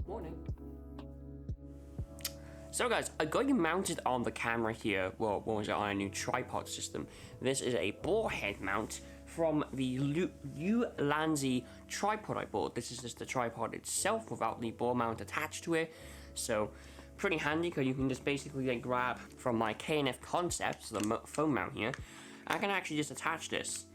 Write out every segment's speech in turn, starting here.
Morning. So guys, I got you mounted on the camera here, well, what was it, on a new tripod system. This is a ball head mount from the Ulanzi tripod I bought. This is just the tripod itself without the ball mount attached to it. So, pretty handy because you can just basically like grab from my KNF Concepts, the phone mount here. I can actually just attach this.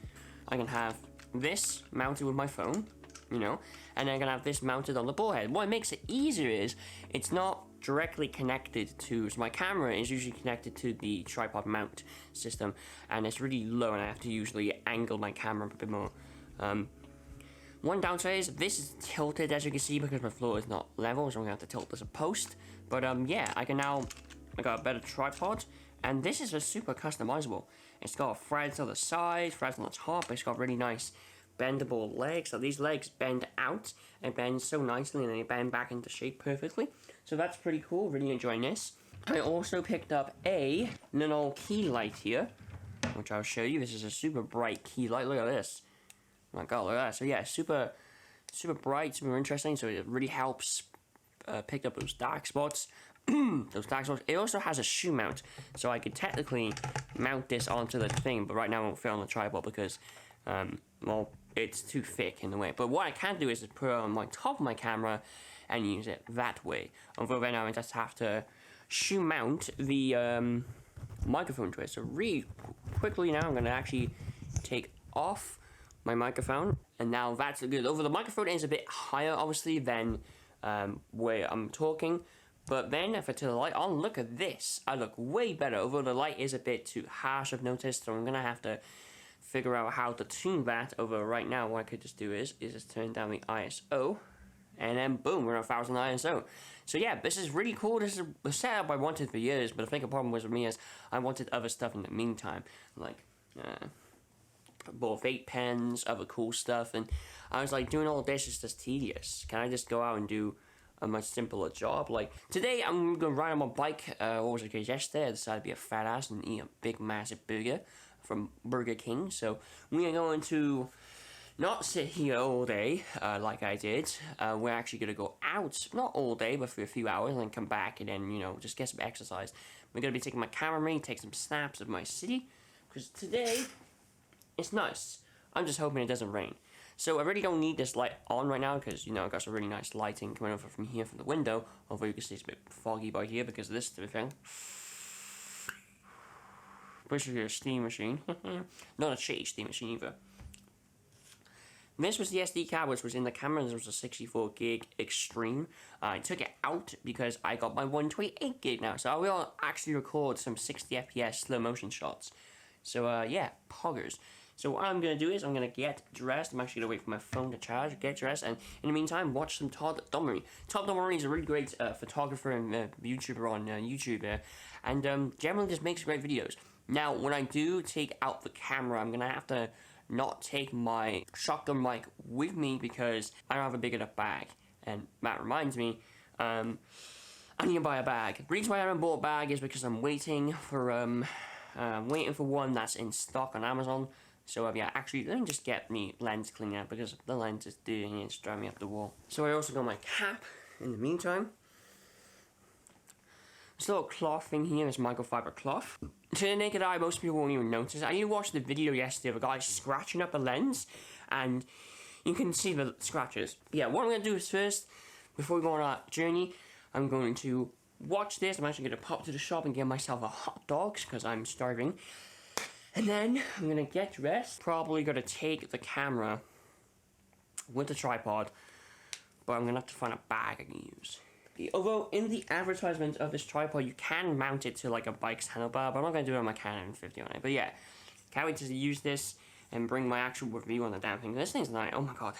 I can have this mounted with my phone, you know, and then I can have this mounted on the ball head. What makes it easier is, it's not directly connected to, so my camera is usually connected to the tripod mount system, and it's really low, and I have to usually angle my camera a bit more. One downside is, this is tilted as you can see because my floor is not level, so I'm gonna have to tilt this a post. But yeah, I got a better tripod, and this is just super customizable. It's got threads on the side, threads on the top, it's got really nice bendable legs. So these legs bend out and bend so nicely, and they bend back into shape perfectly. So that's pretty cool, really enjoying this. I also picked up a little key light here, which I'll show you. This is a super bright key light, look at this. Oh my god, look at that. So yeah, super bright, super interesting, so it really helps pick up those dark spots. Those dark spots. It also has a shoe mount, so I could technically mount this onto the thing, but right now it won't fit on the tripod because, well, it's too thick in the way. But what I can do is just put it on my top of my camera and use it that way. Although right now I just have to shoe mount the microphone to it. So really quickly now I'm going to actually take off my microphone, and now that's good. Over the microphone is a bit higher obviously than where I'm talking. But then if I turn the light on, look at this. I look way better, although the light is a bit too harsh, I've noticed, so I'm going to have to figure out how to tune that. Over right now, what I could just do is just turn down the ISO, and then boom, we're at 1000 ISO. So yeah, this is really cool. This is a setup I wanted for years, but I think the problem was with me is I wanted other stuff in the meantime, like more vape pens, other cool stuff, and I was like, doing all this is just tedious. Can I just go out and do a much simpler job? Like today I'm gonna ride on my bike. What was it? Because yesterday I decided to be a fat ass and eat a big massive burger from Burger King. So we are going to not sit here all day like I did. We're actually gonna go out, not all day, but for a few hours, and then come back and then, you know, just get some exercise. We're gonna be taking my camera with me, take some snaps of my city, because today it's nice. I'm just hoping it doesn't rain. So I really don't need this light on right now because, you know, I've got some really nice lighting coming over from here from the window. Although you can see it's a bit foggy by here because of this thing. Basically a steam machine. Not a shitty steam machine either. This was the SD card which was in the camera. This was a 64 gig Extreme. I took it out because I got my 128 gig now. So I will actually record some 60 FPS slow motion shots. So yeah, poggers. So what I'm going to do is I'm going to get dressed. I'm actually going to wait for my phone to charge, get dressed, and in the meantime, watch some Todd Domery. Todd Domery is a really great photographer and YouTuber on YouTube, and generally just makes great videos. Now, when I do take out the camera, I'm going to have to not take my shotgun mic with me because I don't have a big enough bag. And that reminds me, I need to buy a bag. The reason why I haven't bought a bag is because I'm waiting for one that's in stock on Amazon. So yeah, actually, let me just get me lens cleaner because the lens is dirty and it's driving me up the wall. So I also got my cap in the meantime. This little cloth thing here is microfiber cloth. To the naked eye, most people won't even notice. I watched the video yesterday of a guy scratching up a lens, and you can see the scratches. Yeah, what I'm going to do is first, before we go on our journey, I'm going to watch this. I'm actually going to pop to the shop and get myself a hot dog because I'm starving. And then I'm going to get dressed. Probably going to take the camera with the tripod, but I'm going to have to find a bag I can use. Although in the advertisement of this tripod, you can mount it to like a bike's handlebar, but I'm not going to do it on my Canon 50 on it. But yeah, can't wait to use this and bring my actual review on the damn thing. This thing's nice. Oh my god.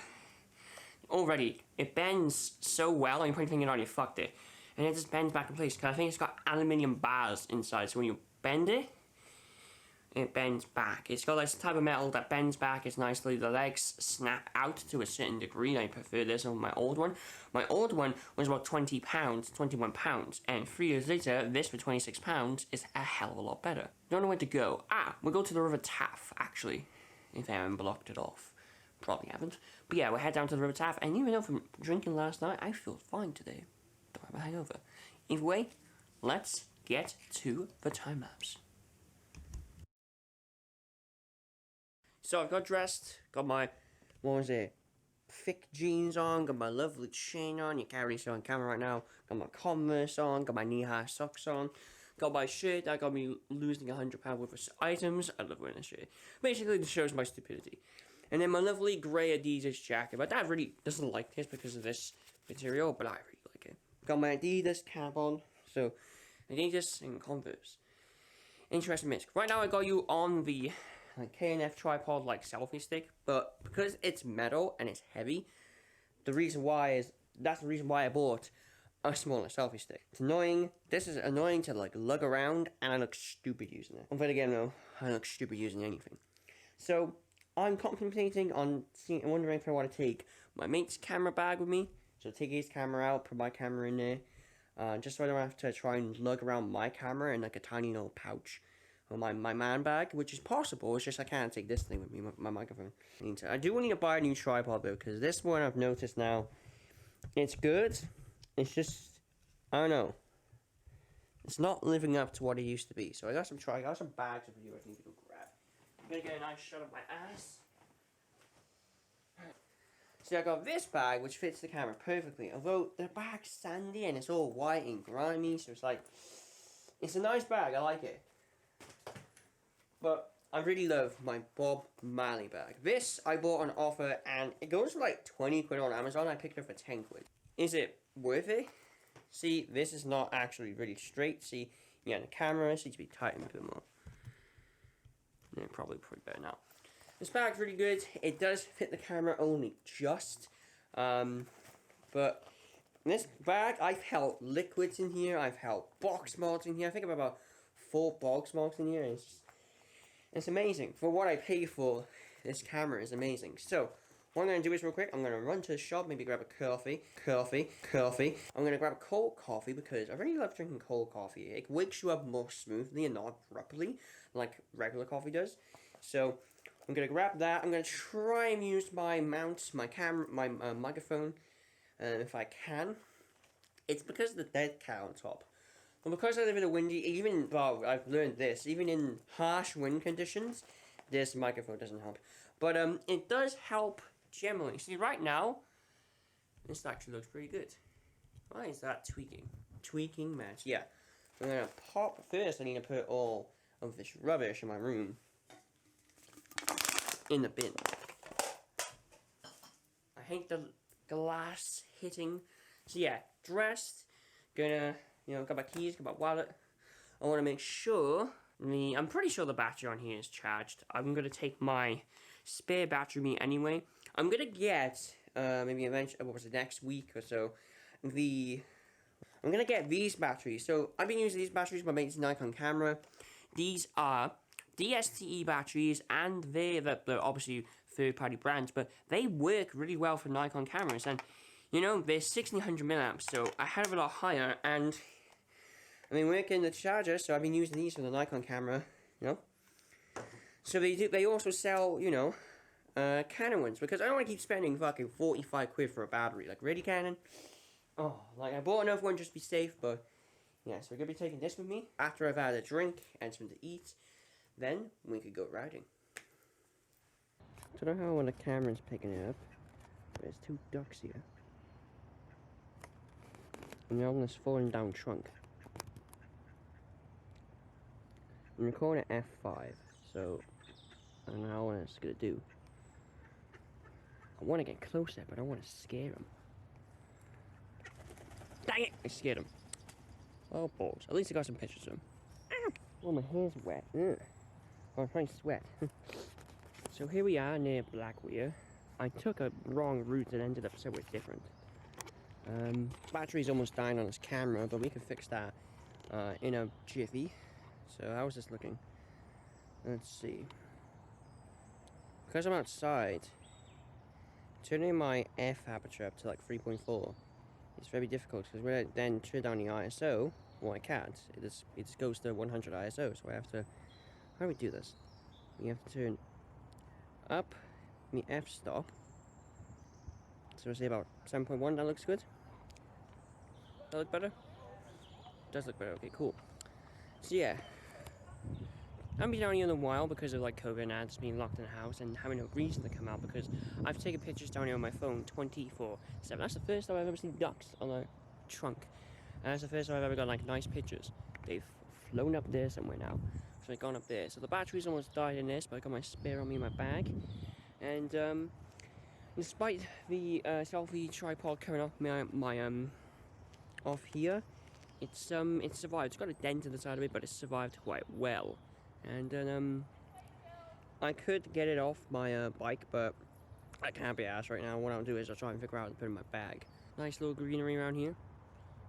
Already, it bends so well, and you're probably thinking, oh, you fucked it. And it just bends back in place, because I think it's got aluminium bars inside, so when you bend it, it bends back. It's got this type of metal that bends back. It's nicely. The legs snap out to a certain degree. I prefer this over my old one. My old one was about £20, £21, and 3 years later, this for £26 is a hell of a lot better. Don't know where to go. We'll go to the River Taff, actually, if I haven't blocked it off. Probably haven't. But yeah, we'll head down to the River Taff, and even though from drinking last night, I feel fine today. Don't have a hangover. Either way, let's get to the time lapse. So I've got dressed, got my, what was it, thick jeans on, got my lovely chain on, you can't really see on camera right now, got my Converse on, got my knee-high socks on, got my shirt that got me losing £100 worth of items. I love wearing this shirt. Basically, this shows my stupidity. And then my lovely grey Adidas jacket. My dad really doesn't like this because of this material, but I really like it. Got my Adidas cap on. So, Adidas and Converse. Interesting mix. Right now I got you on the K&F tripod selfie stick, but because it's metal and it's heavy, that's the reason why I bought a smaller selfie stick. It's annoying. This is annoying to lug around, and I look stupid using it. But again, no, I look stupid using anything. So I'm contemplating on wondering if I want to take my mate's camera bag with me. So take his camera out, put my camera in there, just so I don't have to try and lug around my camera in a tiny little pouch. Or my man bag, which is possible. It's just I can't take this thing with me, my microphone. I do need to buy a new tripod though, because this one I've noticed now, it's good. It's just, I don't know. It's not living up to what it used to be. So I got some bags of you I need to go grab. I'm gonna get a nice shot of my ass. See, I got this bag, which fits the camera perfectly. Although the bag's sandy and it's all white and grimy, so it's a nice bag. I like it. But I really love my Bob Marley bag. This I bought on offer, and it goes for 20 quid on Amazon. I picked it up for 10 quid. Is it worth it? See, this is not actually really straight. See, yeah, the camera needs to be tightened a bit more. Yeah, probably better now. This bag's really good. It does fit the camera only just. But this bag, I've held liquids in here. I've held box mods in here. I think I've about 4 box mods in here. It's amazing. For what I pay for, this camera is amazing. So, what I'm going to do is real quick, I'm going to run to the shop, maybe grab a coffee. I'm going to grab a cold coffee because I really love drinking cold coffee. It wakes you up more smoothly and not abruptly like regular coffee does. So, I'm going to grab that. I'm going to try and use my mount, my camera, my microphone, if I can. It's because of the dead cat on top. And because I live in a windy, I've learned this, even in harsh wind conditions, this microphone doesn't help. But it does help generally. See, right now, this actually looks pretty good. Why is that tweaking? Tweaking match, yeah. I'm gonna pop, first I need to put all of this rubbish in my room in the bin. I hate the glass hitting. So yeah, dressed, got my keys, got my wallet. I want to make sure I'm pretty sure the battery on here is charged. I'm gonna take my spare battery with me anyway. I'm gonna get maybe eventually, next week or so. I'm gonna get these batteries. So I've been using these batteries. My mate's Nikon camera. These are DSTE batteries, and they're obviously third-party brands, but they work really well for Nikon cameras. And they're 1600 milliamps, so a hell of a lot higher. And I mean, working the charger, so I've been using these for the Nikon camera. So they also sell Canon ones, because I don't want to keep spending fucking 45 quid for a battery. Really, Canon? Oh, I bought another one just to be safe, but yeah, so we're gonna be taking this with me after I've had a drink and something to eat. Then we could go riding. I don't know how when the camera's picking it up. There's 2 ducks here. And they're on this falling down trunk. I'm recording at f5, so I don't know what it's gonna do. I want to get closer, but I don't want to scare them. Dang it! I scared them. Oh, balls. At least I got some pictures of them. Ow! Oh, my hair's wet. Ugh. I'm trying to sweat. So here we are near Blackweir. I took a wrong route and ended up somewhere different. Battery's almost dying on this camera, but we can fix that in a jiffy. So how's this looking? Let's see. Because I'm outside, turning my f aperture up to 3.4 is very difficult, because when I then turn down the ISO, well, I can't. It just goes to 100 ISO, so I have to. How do we do this? We have to turn up me f-stop. So we'll say about 7.1, that looks good. That look better? Does look better, okay, cool. So yeah, I haven't been down here in a while because of like COVID and ads being locked in the house and having no reason to come out because I've taken pictures down here on my phone 24/7. That's the first time I've ever seen ducks on a trunk. And that's the first time I've ever got like nice pictures. They've flown up there somewhere now. So they've gone up there. So the battery's almost died in this, but I got my spare on me in my bag. And despite the selfie tripod coming off my off here, it's survived. It's got a dent in the side of it, but it's survived quite well. And then I could get it off my bike, but I can't be asked right now. What I'll do is I'll try and figure out how to put it in my bag. Nice little greenery around here.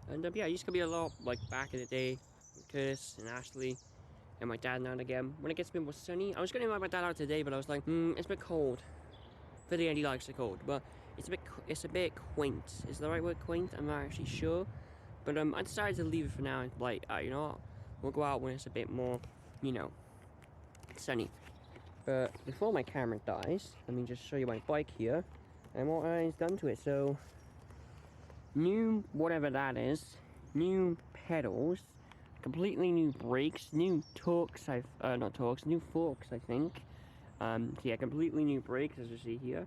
And yeah, it used to be a lot like back in the day with Curtis and Ashley and my dad now and again. When it gets a bit more sunny, I was going to invite my dad out today, but I was like, it's a bit cold. For the end, he likes the cold, but it's a bit quaint. Is the right word quaint? I'm not actually sure. But I decided to leave it for now. Like, you know what? We'll go out when it's a bit more, you know, sunny. But before my camera dies, let me just show you my bike here and what I've done to it. So, new whatever that is, new pedals, completely new brakes, new torques. New forks, I think. So yeah, completely new brakes as you see here.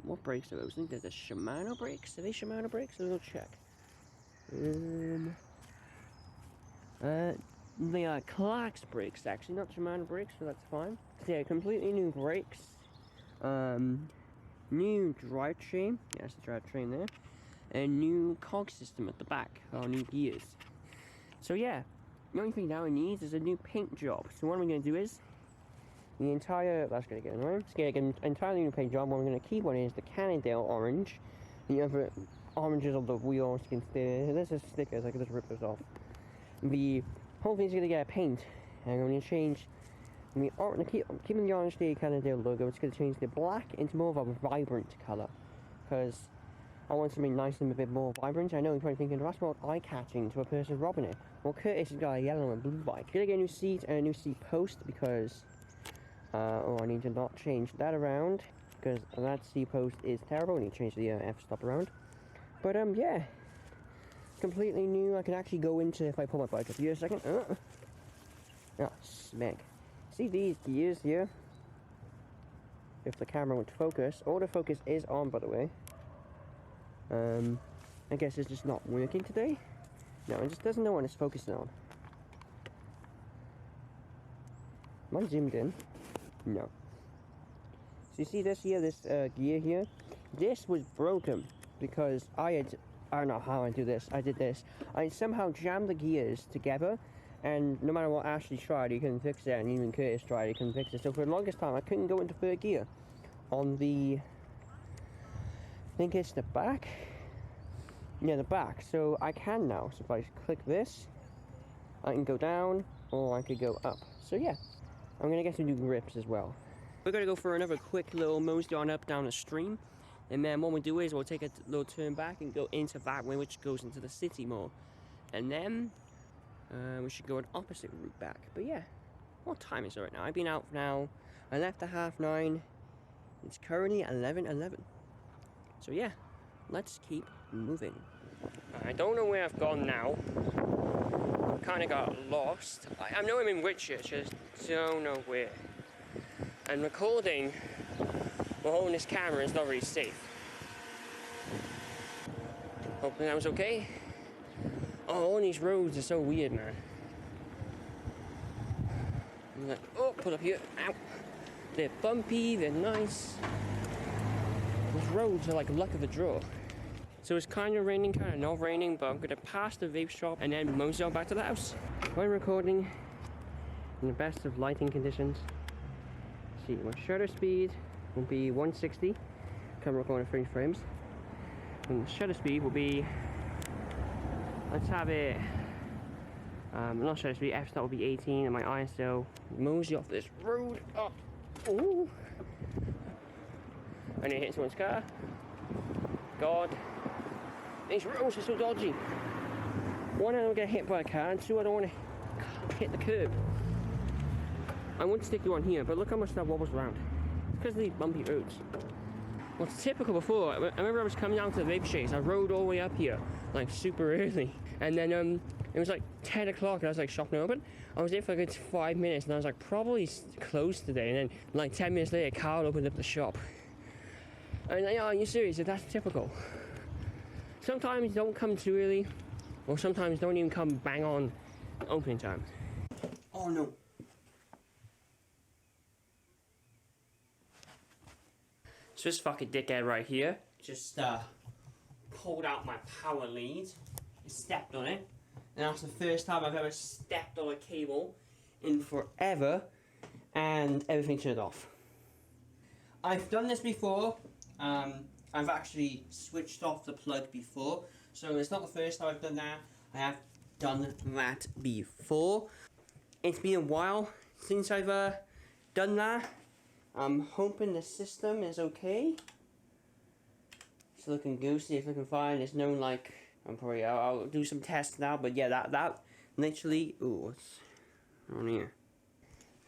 What brakes are those? I think they're the Shimano brakes. Are they Shimano brakes? We'll check. They are Clark's brakes actually, not Shimano brakes, so that's fine. So yeah, completely new brakes. New drivetrain. Yeah, that's the drivetrain there. And new cog system at the back, or new gears. So yeah, the only thing now it needs is a new paint job. So what I'm going to do is the entire, that's going to get annoying. It's going to get an entirely new paint job. What I'm going to keep on is the Cannondale orange. The other oranges on the wheels, you can see, this is stickers, I can just rip those off. The whole thing's going to get a paint. And I'm going to change, keeping the orange the Cannondale logo, it's going to change the black into more of a vibrant colour. Because I want something nice and a bit more vibrant. I know you're probably thinking, that's more eye-catching to a person robbing it. Well, Curtis has got a yellow and blue bike. I'm going to get a new seat and a new seat post because I need to not change that around because that C-post is terrible. I need to change the f-stop around. But yeah, completely new. I can actually go into, if I pull my bike up here a second. Smack. See these gears here? If the camera would focus. Autofocus is on, by the way. I guess it's just not working today. No, it just doesn't know when it's focusing on. Am I zoomed in? No. So you see this here, this gear here? This was broken because I don't know how I do this. I did this. I somehow jammed the gears together, and no matter what Ashley tried, he couldn't fix it, and even Curtis tried, he couldn't fix it. So for the longest time, I couldn't go into third gear on the, I think it's the back. Yeah, the back. So I can now. So if I click this, I can go down, or I could go up. So yeah. I'm going to get some new grips as well. We're going to go for another quick little mosey on up down the stream. And then what we'll do is we'll take a little turn back and go into that way, which goes into the city more. And then we should go an opposite route back. But yeah, what time is it right now? I've been out now. I left at 9:30. It's currently 11:11. So yeah, let's keep moving. I don't know where I've gone now. Kind of got lost. I know I'm in Whitchurch, just don't know where. And recording while holding this camera is not really safe. Hoping that was okay. Oh, all these roads are so weird, man. I'm like, oh, pull up here. Ow. They're bumpy, they're nice. These roads are like luck of the draw. So it's kind of raining, kind of not raining, but I'm going to pass the vape shop and then mosey on back to the house. While recording in the best of lighting conditions, let's see, my shutter speed will be 160, camera recording 3 frames. And the shutter speed will be, let's have it, not shutter speed, f-stop will be 18, and my ISO, mosey off this road up. Ooh. I need to hit someone's car. God. These roads are so dodgy. One, I don't get hit by a car, and two, I don't want to hit the curb. I wouldn't stick you on here, but look how much that wobbles around. because of these bumpy roads. What's typical before, I remember I was coming down to the vape shakes. I rode all the way up here, like super early. And then it was like 10 o'clock and I was like, shop not open. I was there for a good 5 minutes and I was like, probably closed today. And then like 10 minutes later, Carl opened up the shop. And yeah, are you serious? That's typical. Sometimes don't come too early, or sometimes don't even come bang on opening time. Oh no. So this fucking dickhead right here just pulled out my power lead, stepped on it, and that's the first time I've ever stepped on a cable in forever, and everything turned off. I've done this before. I've actually switched off the plug before, so it's not the first time I've done that. I have done that before. It's been a while since I've done that. I'm hoping the system is okay. It's looking goosey, it's looking fine. There's no like, I'll do some tests now, but yeah, that literally, ooh, what's on here?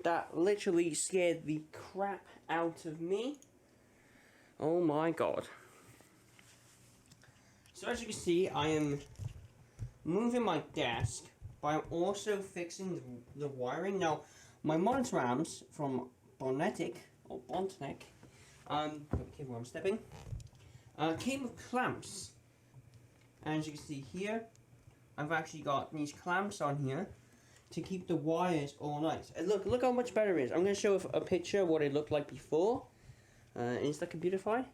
That literally scared the crap out of me. Oh my god. So as you can see, I am moving my desk, but I'm also fixing the wiring. Now, my monitor arms from Bontech, be careful where I'm stepping, came with clamps. And as you can see here, I've actually got these clamps on here to keep the wires all nice. And look how much better it is. I'm going to show a picture of what it looked like before. Is that computer fine?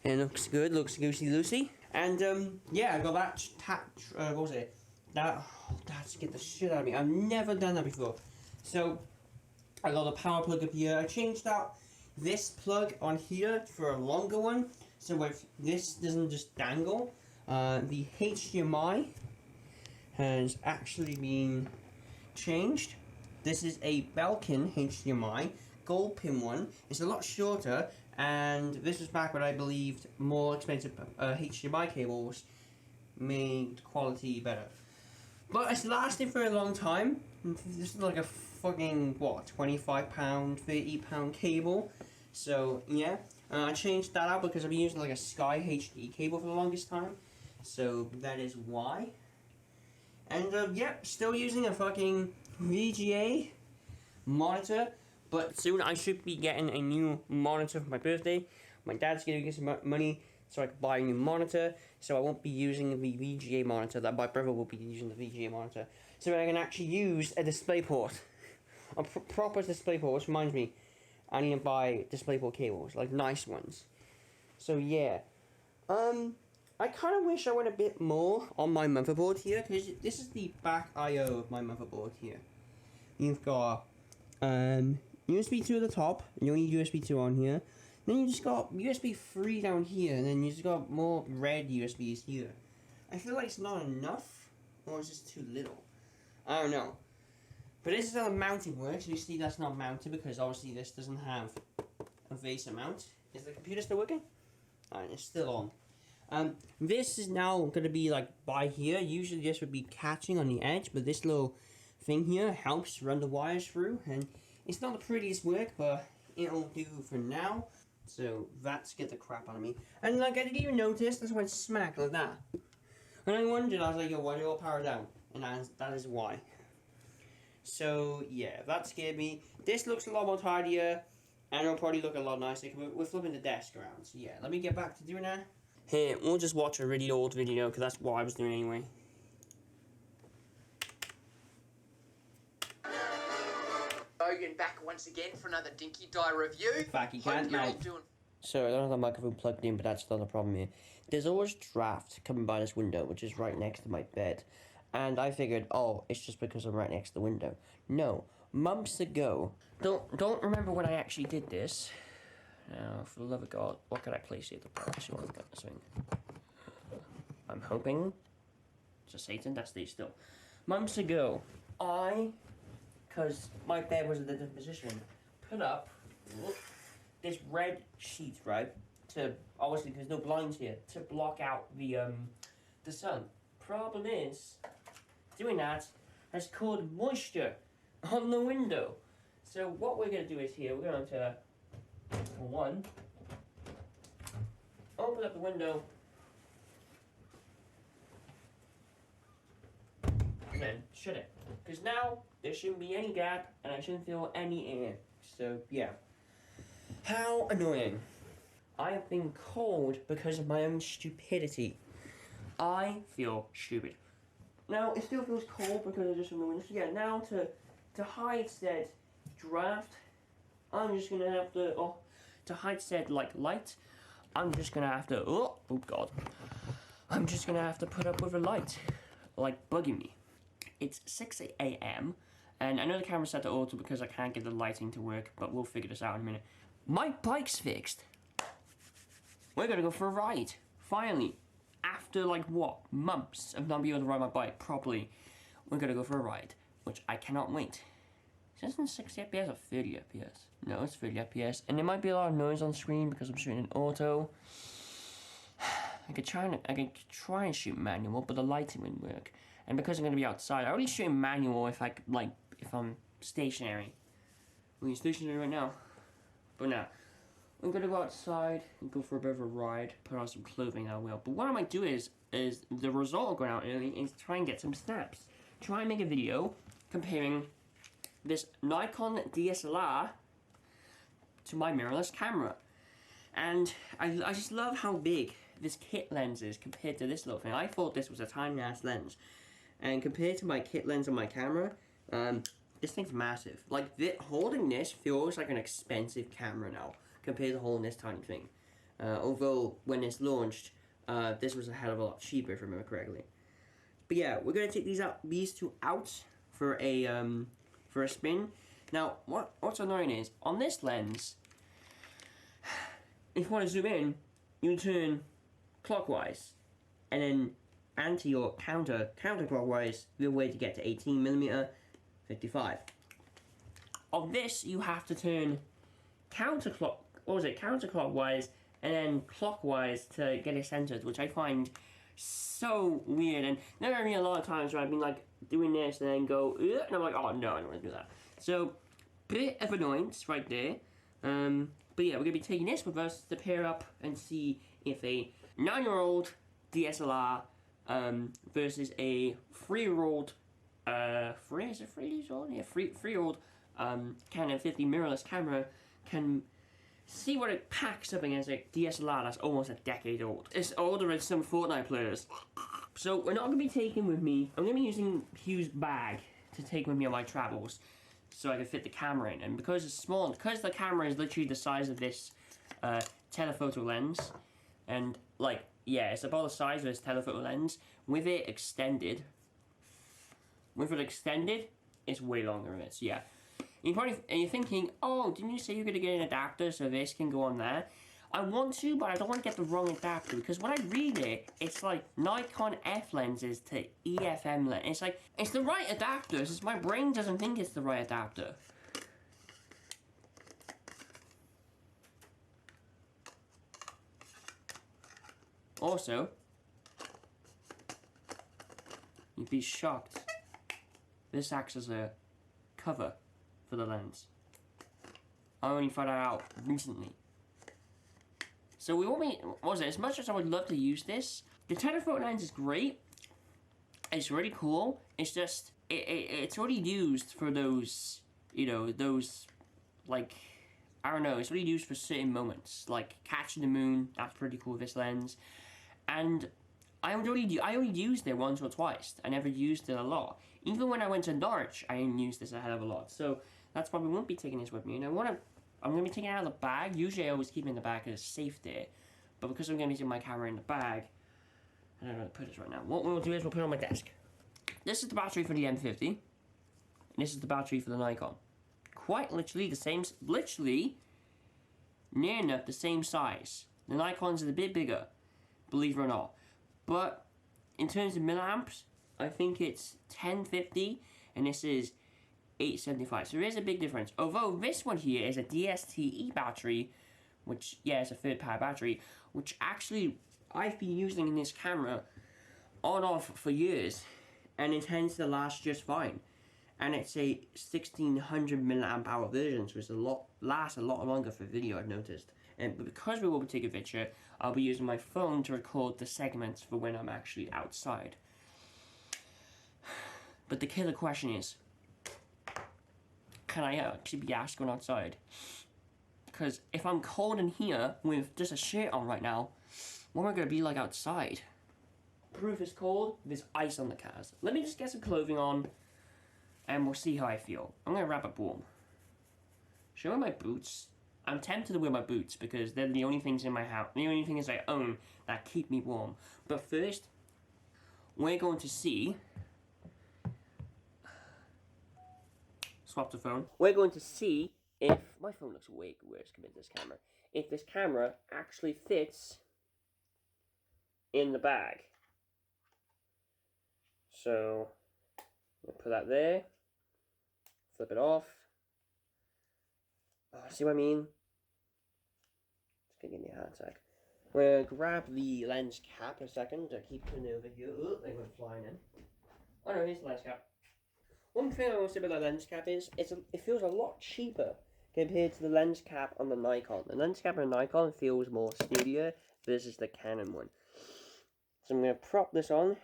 And it looks good, looks goosey-loosey. And yeah, I got that what was it? That scared the shit out of me. I've never done that before. So I got a power plug up here. I changed out this plug on here for a longer one, so if this doesn't just dangle. The HDMI has actually been changed. This is a Belkin HDMI, gold pin one. It's a lot shorter, and this was back when I believed more expensive HDMI cables made quality better. But it's lasted for a long time. This is like a fucking, what, £25, £30 cable. So, yeah. I changed that out because I've been using like a Sky HD cable for the longest time. So, that is why. And, yeah, still using a fucking VGA monitor. But soon I should be getting a new monitor for my birthday. My dad's gonna get some money so I can buy a new monitor. So I won't be using the VGA monitor. That my brother will be using the VGA monitor. So I can actually use a DisplayPort. A proper DisplayPort, which reminds me, I need to buy DisplayPort cables, like nice ones. So yeah. I kind of wish I went a bit more on my motherboard here, because this is the back I/O of my motherboard here. You've got USB 2 at the top, and you need USB 2 on here. Then you just got USB 3 down here, and then you just got more red USBs here. I feel like it's not enough, or it's just too little. I don't know. But this is how the mounting works. You see that's not mounted because obviously this doesn't have a VESA mount. Is the computer still working? Alright, it's still on. This is now going to be like by here. Usually this would be catching on the edge, but this little thing here helps run the wires through, and it's not the prettiest work, but it'll do for now. So that scared the crap out of me. And like I didn't even notice, this went smack like that. And I wondered, I was like, yo, why are you all powered down? And that is why. So yeah, that scared me. This looks a lot more tidier, and it'll probably look a lot nicer. We're flipping the desk around. So yeah, let me get back to doing that. Here, we'll just watch a really old video, because that's what I was doing anyway. Logan back once again for another Dinky Die review. Back again, now. So I don't have the microphone plugged in, but that's not the problem here. There's always draft coming by this window, which is right next to my bed. And I figured, oh, it's just because I'm right next to the window. No, months ago. Don't remember when I actually did this. Now, for the love of God, what can I place here? Actually, click on this thing. I'm hoping. It's a Satan that stays still. Months ago, because my bed was in a different position, put up this red sheet, right? To obviously there's no blinds here to block out the sun. Problem is, doing that has caused moisture on the window. So what we're gonna do is here we're going to For one, open up the window, and then shut it. Because now there shouldn't be any gap, and I shouldn't feel any air. So yeah. How annoying. I have been cold because of my own stupidity. I feel stupid. Now, it still feels cold because I just remembered this. Yeah, now to hide said draft, I'm just gonna have to, to hide said, like, light, I'm just gonna have to, oh god. I'm just gonna have to put up with a light, like, bugging me. It's 6 a.m., and I know the camera's set to auto because I can't get the lighting to work, but we'll figure this out in a minute. My bike's fixed. We're gonna go for a ride, finally. After, like, what, months of not being able to ride my bike properly, we're gonna go for a ride, which I cannot wait. Is this in 60 FPS or 30 FPS? No, it's 30 FPS, and there might be a lot of noise on screen because I'm shooting in auto. I could try and shoot manual, but the lighting wouldn't work. And because I'm gonna be outside, I only shoot in manual if if I'm stationary. We're stationary right now, but now. I'm gonna go outside and go for a bit of a ride, put on some clothing I will. But what I might do is the result of going out early is try and get some snaps. Try and make a video comparing this Nikon DSLR to my mirrorless camera. And I just love how big this kit lens is compared to this little thing. I thought this was a tiny-ass lens. And compared to my kit lens on my camera, this thing's massive. Like, holding this feels like an expensive camera now, compared to holding this tiny thing. Although, when it's launched, this was a hell of a lot cheaper, if I remember correctly. But yeah, we're gonna take these two out for a spin. Now, what's annoying is, on this lens, if you want to zoom in, you turn clockwise, and then anti or counterclockwise, the way to get to 18mm 55. On this, you have to turn counterclockwise, and then clockwise to get it centered, which I find so weird. And there are a lot of times where I've been like doing this and then go, and I'm like, oh no, I don't want to do that. So, bit of annoyance right there. But yeah, we're gonna be taking this with us to pair up and see if a 9-year-old DSLR versus a 3-year-old, 3-year-old Canon 50 mirrorless camera can see what it packs up against a DSLR that's almost a decade old. It's older than some Fortnite players. So we're not going to be taking with me, I'm going to be using Hugh's bag to take with me on my travels so I can fit the camera in. And because it's small, because the camera is literally the size of this telephoto lens, and like, yeah, it's about the size of this telephoto lens, with it extended, it's way longer than this, yeah. And you're thinking, oh, didn't you say you're going to get an adapter so this can go on there? I want to, but I don't want to get the wrong adapter, because when I read it, it's like Nikon F lenses to EFM lens. It's like, it's the right adapter, it's just my brain doesn't think it's the right adapter. Also, you'd be shocked, this acts as a cover for the lens. I only found that out recently. So we won't be, as much as I would love to use this, the telephoto lens is great. It's really cool. It's just, it's already used for those, you know, those, like, I don't know, it's really used for certain moments. Like, catching the moon, that's pretty cool with this lens. And I only used it once or twice. I never used it a lot. Even when I went to Norwich, I didn't use this a hell of a lot. So that's probably won't be taking this with me. And I'm going to be taking it out of the bag. Usually I always keep it in the bag because it's safe there. But because I'm going to be using my camera in the bag, I don't know where to put this right now. What we'll do is we'll put it on my desk. This is the battery for the M50. And this is the battery for the Nikon. Quite literally the same, near enough the same size. The Nikon's is a bit bigger, believe it or not. But in terms of milliamps, I think it's 1050 and this is 875. So there is a big difference. Although this one here is a DSTE battery, which, yeah, it's a third power battery, which actually I've been using in this camera on off for years, and it tends to last just fine. and it's a 1600 milliamp hour version, so it's lasts a lot longer for video, I've noticed. But because we will be taking a picture, I'll be using my phone to record the segments for when I'm actually outside. But the killer question is, can I actually be asked going outside? Because if I'm cold in here with just a shirt on right now, what am I going to be like outside? Proof is cold, there's ice on the cars. Let me just get some clothing on, and we'll see how I feel. I'm going to wrap up warm. Should I wear my boots? I'm tempted to wear my boots because they're the only things in my house, the only things I own that keep me warm. But first, we're going to see... Swap the phone. We're going to see if... My phone looks way worse compared to this camera. If this camera actually fits in the bag. So, we'll put that there. Flip it off. Oh, see what I mean? It's gonna give me a heart attack. We'll grab the lens cap a second to keep putting it over here. Oh, they went flying in. Oh no, here's the lens cap. One thing I want to say about the lens cap is it feels a lot cheaper compared to the lens cap on the Nikon. The lens cap on the Nikon feels more sturdier versus the Canon one. So I'm going to prop this on.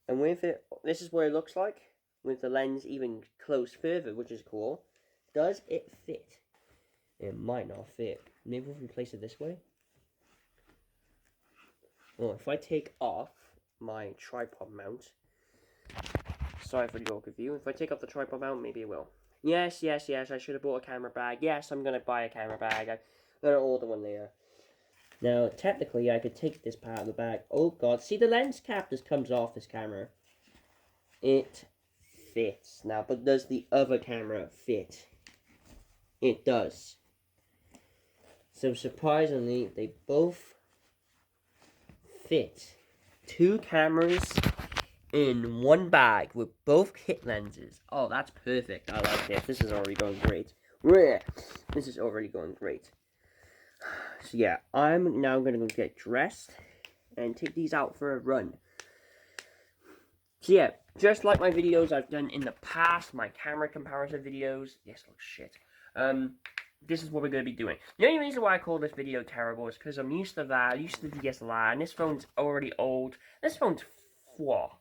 And with it, this is what it looks like with the lens even close further, which is cool. Does it fit? It might not fit. Maybe if we place it this way. Well, if I take off my tripod mount, sorry for the awkward view. If I take off the tripod mount, maybe it will. Yes, I should have bought a camera bag. Yes, I'm going to buy a camera bag. I'm going to order one later. Now, technically, I could take this part of the bag. Oh, God. See, the lens cap just comes off this camera. It fits. Now, but does the other camera fit? It does. So, surprisingly, they both fit. Two cameras in one bag with both kit lenses. Oh, that's perfect. I like this. This is already going great. This is already going great. So yeah, I'm now going to go get dressed and take these out for a run. So yeah, just like my videos I've done in the past, my camera comparison videos. Yes, looks shit. This is what we're going to be doing. The only reason why I call this video terrible is because I'm used to that. I'm used to the DSLR, and this phone's already old. This phone's well,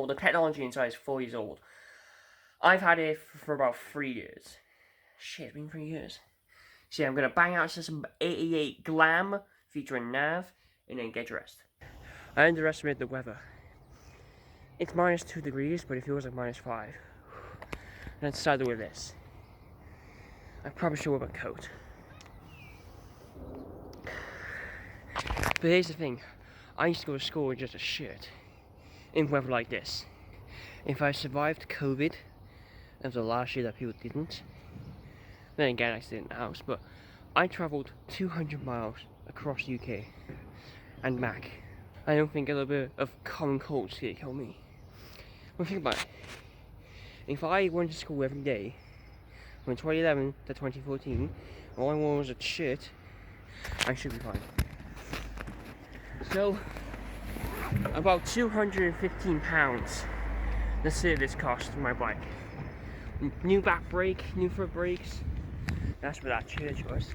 the technology inside is 4 years old. I've had it for about 3 years. Shit, it's been 3 years. So yeah, I'm going to bang out some 88 Glam featuring Nav and then get dressed. I underestimated the weather. It's minus 2 degrees, but it feels like minus 5. And I decided with this. I probably should wear a coat. But here's the thing. I used to go to school with just a shirt. In weather like this. If I survived COVID, that was the last year that people didn't. Then again, I stayed in the house, but I travelled 200 miles across the UK and back. I don't think a little bit of common cold's gonna kill me. Well, think about it. If I went to school every day from 2011 to 2014, all I wore was a shirt, I should be fine. So, about £215 the service cost of my bike. New back brake, new front brakes. That's what that church was.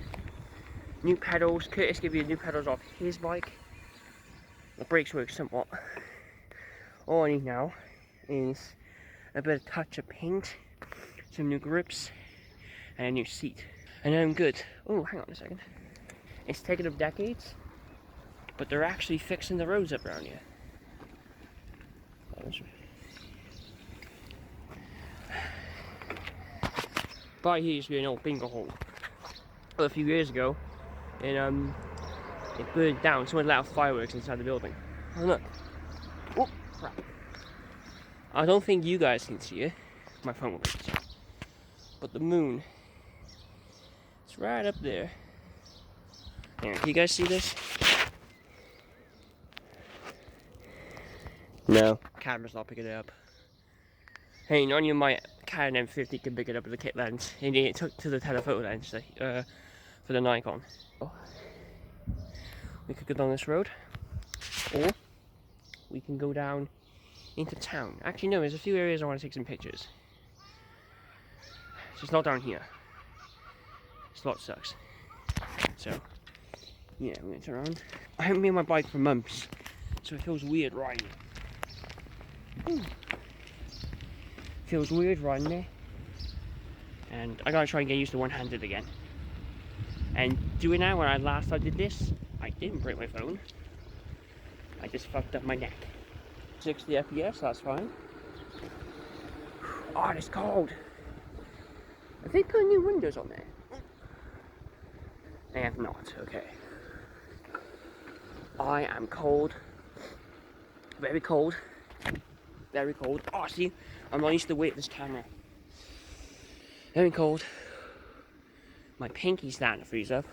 New pedals. Curtis gave you new pedals off his bike. The brakes work somewhat. All I need now is a bit of touch of paint, some new grips, and a new seat. And I'm good. Oh, hang on a second. It's taken them decades, but they're actually fixing the roads up around here. By here used to be an old bingo hole. But a few years ago, it burned down. Someone let out fireworks inside the building. Oh look! Oh crap! I don't think you guys can see it. My phone will be. But the moon, it's right up there. Can you guys see this? No, camera's not picking it up. Hey, none of my Canon M50 can pick it up with the kit lens. And it took to the telephoto lens for the Nikon. Oh. We could go down this road, or we can go down into town. Actually, no, there's a few areas I want to take some pictures. Just not down here. This lot sucks. So, yeah, I'm gonna turn around. I haven't been on my bike for months, so it feels weird riding. Feels weird riding there. And I gotta try and get used to one-handed again. And doing that, when I did this, I didn't break my phone. I just fucked up my neck. 60 FPS, that's fine. Oh, it's cold. Have they put new windows on there? They have not, okay. I am cold. Very cold. Very cold. Oh, see, I'm not used to the weight of this camera. Very cold. My pinky's starting to freeze up.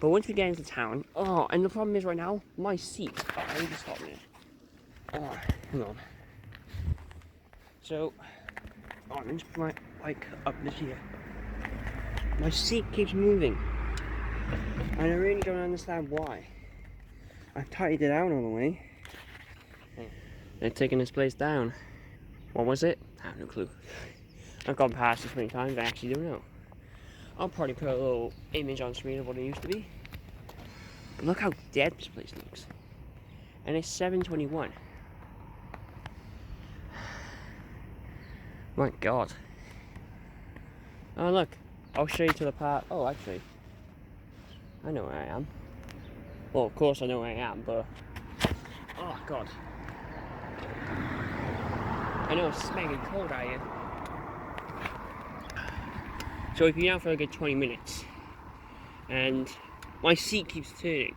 But once we get into town, oh, and the problem is right now, my seat. Oh, let me just stop a minute. Oh, hang on. So, I'm gonna just put my bike up this here. My seat keeps moving. And I really don't understand why. I've tightened it down all the way. They're taking this place down. What was it? I have no clue. I've gone past this many times, I actually don't know. I'll probably put a little image on screen of what it used to be. But look how dead this place looks. And it's 7:21. My god. Oh look, I'll show you to the part. Oh, actually, I know where I am. Well, of course I know where I am, but oh god. I know it's smacking cold out here. So we've been out for a good 20 minutes, and my seat keeps turning.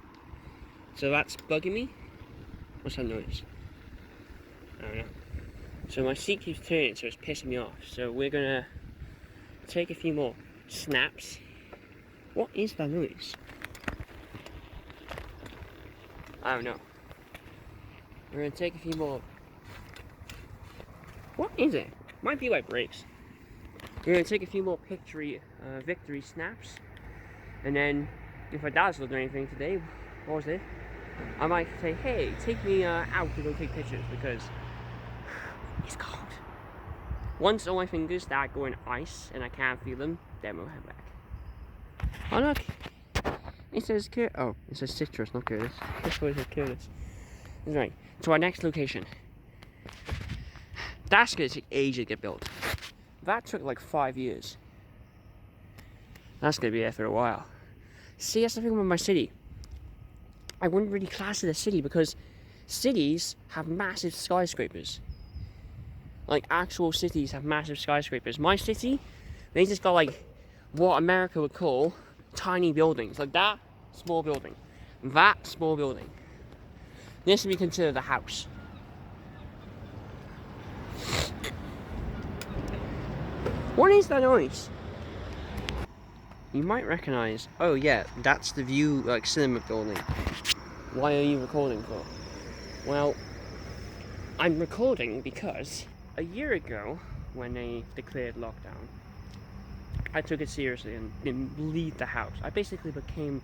So that's bugging me. What's that noise? I don't know. So my seat keeps turning, so it's pissing me off. So we're gonna take a few more snaps. What is that noise? I don't know. We're gonna take a few more. What is it? Might be like brakes. We're gonna take a few more victory snaps, and then if my dad's looking at anything today, what was it? I might say, hey, take me out to go take pictures because it's cold. Once all my fingers start going ice and I can't feel them, then we'll head back. Oh look, it says it says citrus, not Curtis. This one says Curtis. That's right. So our next location. That's gonna take ages to get built. That took like 5 years. That's gonna be there for a while. See, that's the thing with my city. I wouldn't really class it as a city because cities have massive skyscrapers. Like actual cities have massive skyscrapers. My city, they just got like what America would call tiny buildings. Like that small building. That small building. This would be considered a house. What is that noise? You might recognize, oh yeah, that's the View like cinema building. Why are you recording for? Well, I'm recording because a year ago, when they declared lockdown, I took it seriously and didn't leave the house. I basically became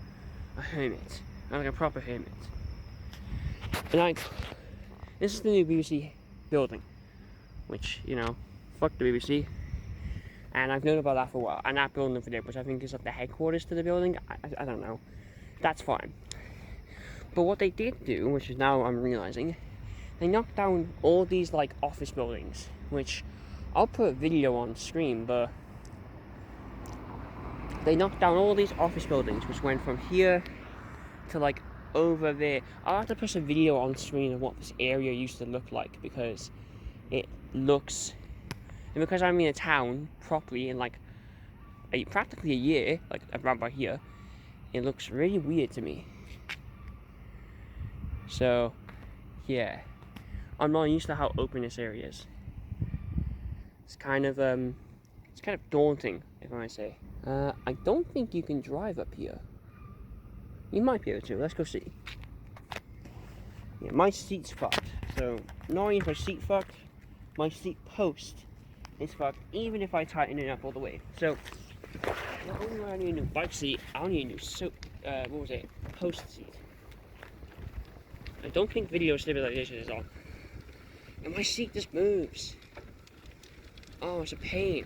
a hermit, like a proper hermit. And this is the new BBC building, which, you know, fuck the BBC. And I've known about that for a while. And that building over there, which I think is like the headquarters to the building, I don't know. That's fine. But what they did do, which is now I'm realizing, they knocked down all these like office buildings, which I'll put a video on screen, but they knocked down all these office buildings, which went from here to like over there. I'll have to put a video on screen of what this area used to look like because it looks, and because I'm in a town properly in like practically a year, like around by here, it looks really weird to me. So, yeah, I'm not used to how open this area is. It's kind of daunting, if I might say. I don't think you can drive up here. You might be able to. Let's go see. Yeah, my seat's fucked. So, not only is my seat fucked, my seat post is fucked, even if I tighten it up all the way. So, not only do I need a new bike seat, I'll need a new post seat. I don't think video stabilization is on. And my seat just moves. Oh, it's a pain.